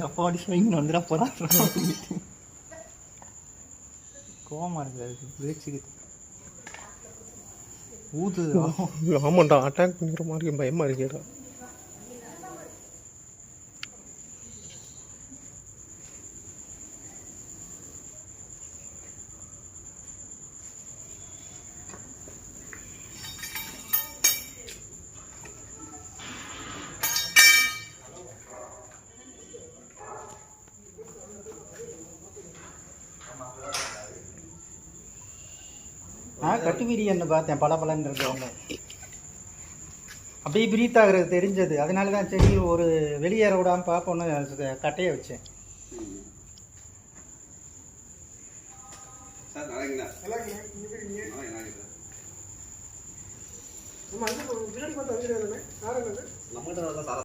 அப்பா அடி ஸ்விங் வந்துட போகிறான். கோவமாக இருக்குது பிரேக்ஸுக்கு ஊதுது. ஆமாண்டா, அட்டாக் பண்ணிக்கிற மாதிரி பயமாக இருக்கேடா. கட்டு பிரியாணி பார்த்தேன், பல பலன்னு இருக்கவங்க அப்படியே பிரீத் ஆகுறது தெரிஞ்சது. அதனால தான் சரி ஒரு வெளியேற விடாமல் பார்ப்போன்னு கட்டையை வச்சேன்.